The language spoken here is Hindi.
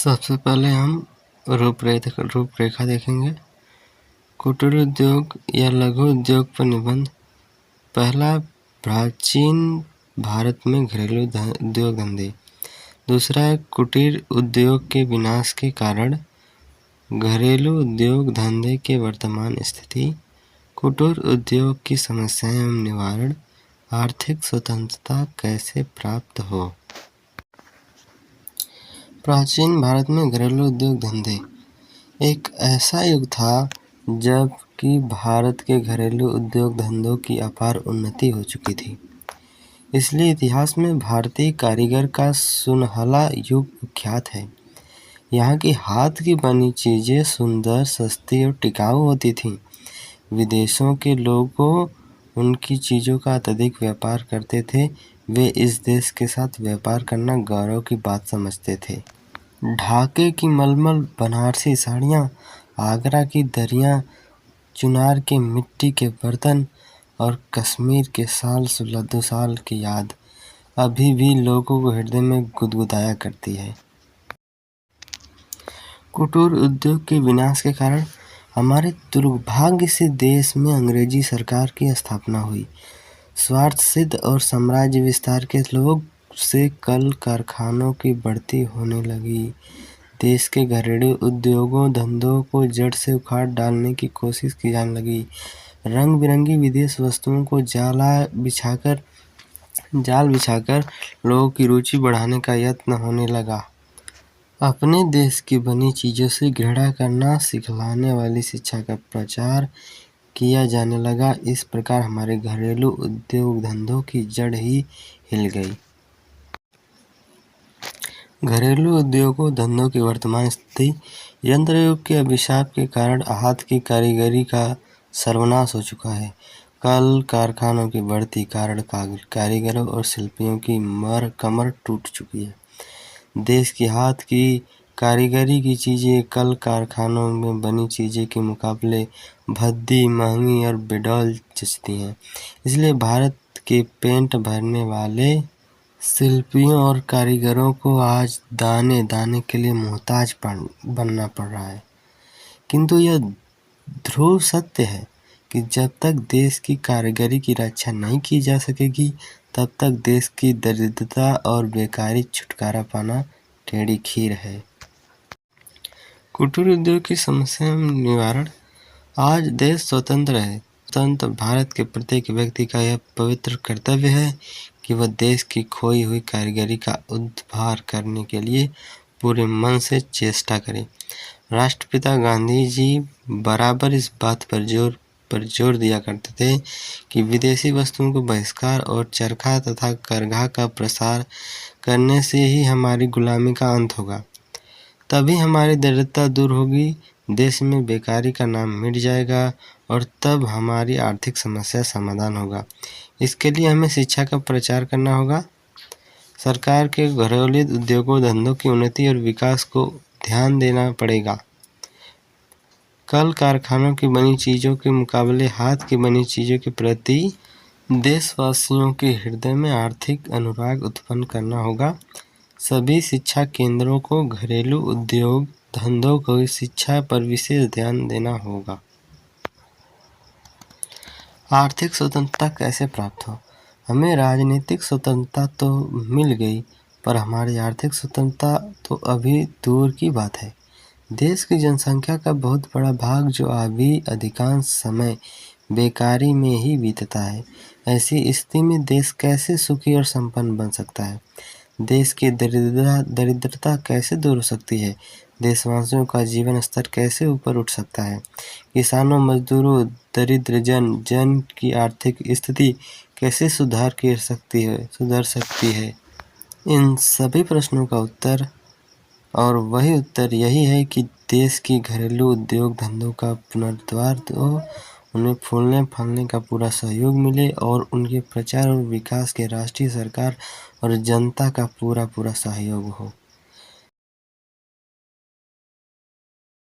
सबसे पहले हम रूपरेखा देखेंगे। कुटीर उद्योग या लघु उद्योग पर निबंध। पहला, प्राचीन भारत में घरेलू उद्योग धंधे। दूसरा है कुटीर उद्योग के विनाश के कारण घरेलू उद्योग धंधे के वर्तमान स्थिति। कुटीर उद्योग की समस्याएं एवं निवारण। आर्थिक स्वतंत्रता कैसे प्राप्त हो। प्राचीन भारत में घरेलू उद्योग धंधे एक ऐसा युग था जब कि भारत के घरेलू उद्योग धंधों की अपार उन्नति हो चुकी थी। इसलिए इतिहास में भारतीय कारीगर का सुनहला युग विख्यात है। यहाँ की हाथ की बनी चीजें सुंदर, सस्ती और टिकाऊ होती थीं। विदेशों के लोगों उनकी चीज़ों का अत्यधिक व्यापार करते थे। वे इस देश के साथ व्यापार करना गौरव की बात समझते थे। ढाके की मलमल बनारसी साड़ियाँ, आगरा की दरियाँ, चुनार के मिट्टी के बर्तन और कश्मीर के साल सुलह साल की याद अभी भी लोगों को हृदय में गुदगुदाया करती है। कुटीर उद्योग के विनाश के कारण हमारे दुर्भाग्य से देश में अंग्रेजी सरकार की स्थापना हुई। स्वार्थ सिद्ध और साम्राज्य विस्तार के लोग से कल कारखानों की बढ़ती होने लगी। देश के घरेलू उद्योगों धंधों को जड़ से उखाड़ डालने की कोशिश की जाने लगी। रंग बिरंगी विदेश वस्तुओं को जाल बिछाकर लोगों की रुचि बढ़ाने का यत्न होने लगा। अपने देश की बनी चीज़ों से घृणा करना सिखलाने वाली शिक्षा का प्रचार किया जाने लगा। इस प्रकार हमारे घरेलू उद्योग धंधों की जड़ ही हिल गई। घरेलू उद्योगों धंधों की वर्तमान स्थिति। यंत्र युग के अभिशाप के कारण हाथ की कारीगरी का सर्वनाश हो चुका है। कल कारखानों की बढ़ती कारण कारीगरों और शिल्पियों की कमर टूट चुकी है। देश की हाथ की कारीगरी की चीज़ें कल कारखानों में बनी चीज़ें के मुकाबले भद्दी, महंगी और बेडौल जचती हैं। इसलिए भारत के पेट भरने वाले शिल्पियों और कारीगरों को आज दाने दाने के लिए मोहताज बनना पड़ रहा है। किंतु यह ध्रुव सत्य है कि जब तक देश की कारीगरी की रक्षा नहीं की जा सकेगी तब तक देश की दरिद्रता और बेकारी छुटकारा पाना टेढ़ी खीर है। कुटीर उद्योग की समस्या निवारण। आज देश स्वतंत्र है। स्वतंत्र भारत के प्रत्येक व्यक्ति का यह पवित्र कर्तव्य है कि वह देश की खोई हुई कारीगरी का उद्धार करने के लिए पूरे मन से चेष्टा करे। राष्ट्रपिता गांधी जी बराबर इस बात पर जोर दिया करते थे कि विदेशी वस्तुओं को बहिष्कार और चरखा तथा करघा का प्रसार करने से ही हमारी गुलामी का अंत होगा। तभी हमारी दरिद्रता दूर होगी, देश में बेकारी का नाम मिट जाएगा और तब हमारी आर्थिक समस्या समाधान होगा। इसके लिए हमें शिक्षा का प्रचार करना होगा। सरकार के घरेलू उद्योगों धंधों की उन्नति और विकास को ध्यान देना पड़ेगा। कल कारखानों की बनी चीज़ों के मुकाबले हाथ की बनी चीज़ों के प्रति देशवासियों के हृदय में आर्थिक अनुराग उत्पन्न करना होगा। सभी शिक्षा केंद्रों को घरेलू उद्योग धंधों की शिक्षा पर विशेष ध्यान देना होगा। आर्थिक स्वतंत्रता कैसे प्राप्त हो। हमें राजनीतिक स्वतंत्रता तो मिल गई पर हमारी आर्थिक स्वतंत्रता तो अभी दूर की बात है। देश की जनसंख्या का बहुत बड़ा भाग जो अभी अधिकांश समय बेकारी में ही बीतता है। ऐसी स्थिति में देश कैसे सुखी और संपन्न बन सकता है। देश की दरिद्रता कैसे दूर हो सकती है। देशवासियों का जीवन स्तर कैसे ऊपर उठ सकता है। किसानों, मजदूरों, दरिद्र जन की आर्थिक स्थिति कैसे सुधर सकती है। इन सभी प्रश्नों का उत्तर और वही उत्तर यही है कि देश की घरेलू उद्योग धंधों का पुनरुद्धार हो, उन्हें फूलने फलने का पूरा सहयोग मिले और उनके प्रचार और विकास के राष्ट्रीय सरकार और जनता का पूरा सहयोग हो।